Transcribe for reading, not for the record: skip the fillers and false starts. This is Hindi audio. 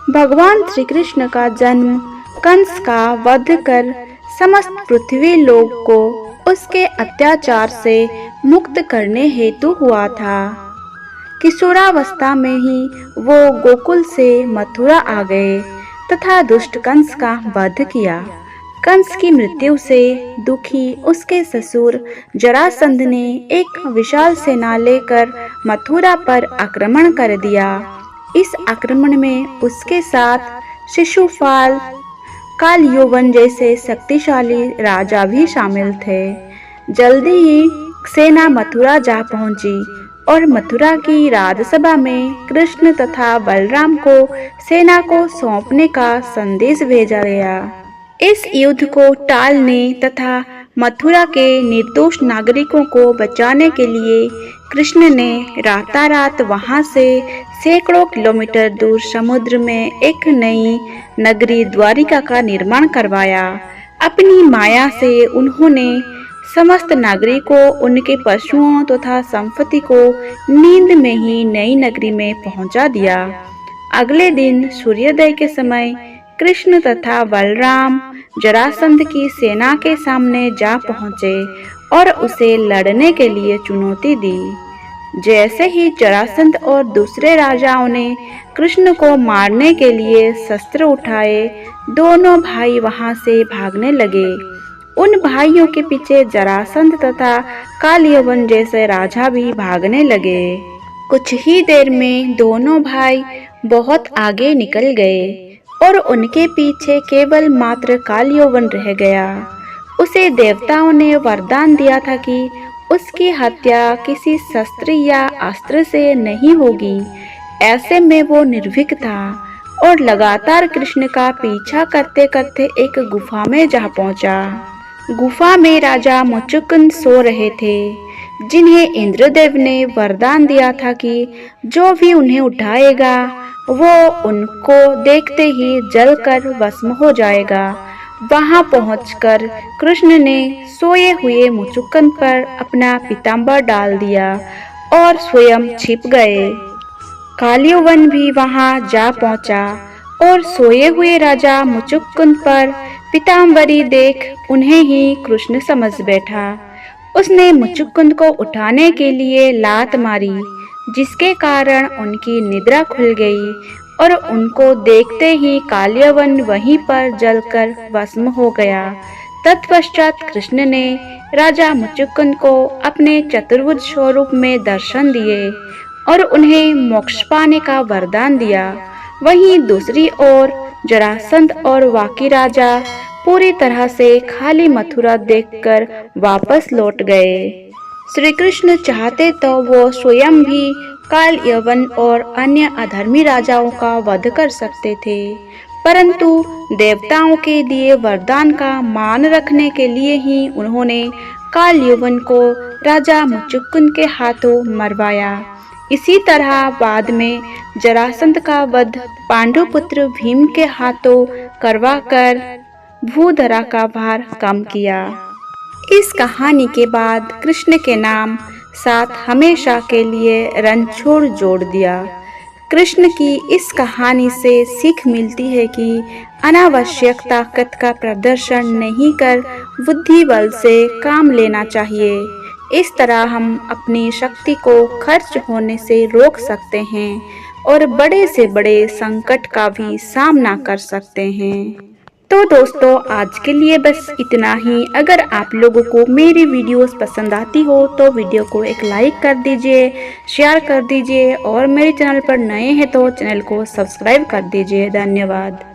भगवान श्री कृष्ण का जन्म कंस का वध कर समस्त पृथ्वी लोक को उसके अत्याचार से मुक्त करने हेतु हुआ था। किशोरावस्था में ही वो गोकुल से मथुरा आ गए तथा दुष्ट कंस का वध किया। कंस की मृत्यु से दुखी उसके ससुर जरासंध ने एक विशाल सेना लेकर मथुरा पर आक्रमण कर दिया। इस आक्रमण में उसके साथ शिशुपाल, काल यौवन जैसे शक्तिशाली राजा भी शामिल थे। जल्दी ही सेना मथुरा जा पहुंची और मथुरा की राजसभा में कृष्ण तथा बलराम को सेना को सौंपने का संदेश भेजा गया। इस युद्ध को टालने तथा मथुरा के निर्दोष नागरिकों को बचाने के लिए कृष्ण ने रातारात वहां से सैकड़ों किलोमीटर दूर समुद्र में एक नई नगरी द्वारिका का निर्माण करवाया। अपनी माया से उन्होंने समस्त नागरिकों, उनके पशुओं तथा संपत्ति को नींद में ही नई नगरी में पहुंचा दिया। अगले दिन सूर्योदय के समय कृष्ण तथा बलराम जरासंध की सेना के सामने जा पहुंचे और उसे लड़ने के लिए चुनौती दी। जैसे ही जरासंध और दूसरे राजाओं ने कृष्ण को मारने के लिए शस्त्र उठाए, दोनों भाई वहां से भागने लगे। उन भाइयों के पीछे जरासंध तथा काल यौवन जैसे राजा भी भागने लगे। कुछ ही देर में दोनों भाई बहुत आगे निकल गए और उनके पीछे केवल मात्र काल यौवन रह गया। उसे देवताओं ने वरदान दिया था कि उसकी हत्या किसी शस्त्र या अस्त्र से नहीं होगी। ऐसे में वो निर्भीक था और लगातार कृष्ण का पीछा करते करते एक गुफा में जा पहुंचा। गुफा में राजा मुचुकुंद सो रहे थे, जिन्हें इंद्रदेव ने वरदान दिया था कि जो भी उन्हें उठाएगा वो उनको देखते ही जलकर भस्म हो जाएगा। वहां पहुंचकर कृष्ण ने सोए हुए मुचुकुंद पर अपना पीताम्बर डाल दिया और स्वयं छिप गए। काल यौवन भी वहां जा पहुंचा और सोए हुए राजा मुचुकुंद पर पीताम्बरी देख उन्हें ही कृष्ण समझ बैठा। उसने मुचुकुंद को उठाने के लिए लात मारी, जिसके कारण उनकी निद्रा खुल गई और उनको देखते ही काल यौवन वहीं पर जलकर भस्म हो गया। तत्पश्चात कृष्ण ने राजा मुचुकुंद को अपने चतुर्भुज स्वरूप में दर्शन दिए और उन्हें मोक्ष पाने का वरदान दिया। वहीं दूसरी ओर जरासंध और बाकी राजा पूरी तरह से खाली मथुरा देखकर वापस लौट गए। श्री कृष्ण चाहते तो वो स्वयं भी काल यौवन और अन्य अधर्मी राजाओं का वध कर सकते थे, परंतु देवताओं के दिए वरदान का मान रखने के लिए ही उन्होंने काल यौवन को राजा मुचुकुंद के हाथों मरवाया। इसी तरह बाद में जरासंध का वध पांडुपुत्र भीम के हाथों करवाकर भूधरा का भार कम किया। इस कहानी के बाद कृष्ण के नाम साथ हमेशा के लिए रणछोड़ जोड़ दिया। कृष्ण की इस कहानी से सीख मिलती है कि अनावश्यक ताकत का प्रदर्शन नहीं कर बुद्धि बल से काम लेना चाहिए। इस तरह हम अपनी शक्ति को खर्च होने से रोक सकते हैं और बड़े से बड़े संकट का भी सामना कर सकते हैं। तो दोस्तों, आज के लिए बस इतना ही। अगर आप लोगों को मेरी वीडियोस पसंद आती हो तो वीडियो को एक लाइक कर दीजिए, शेयर कर दीजिए और मेरे चैनल पर नए हैं तो चैनल को सब्सक्राइब कर दीजिए। धन्यवाद।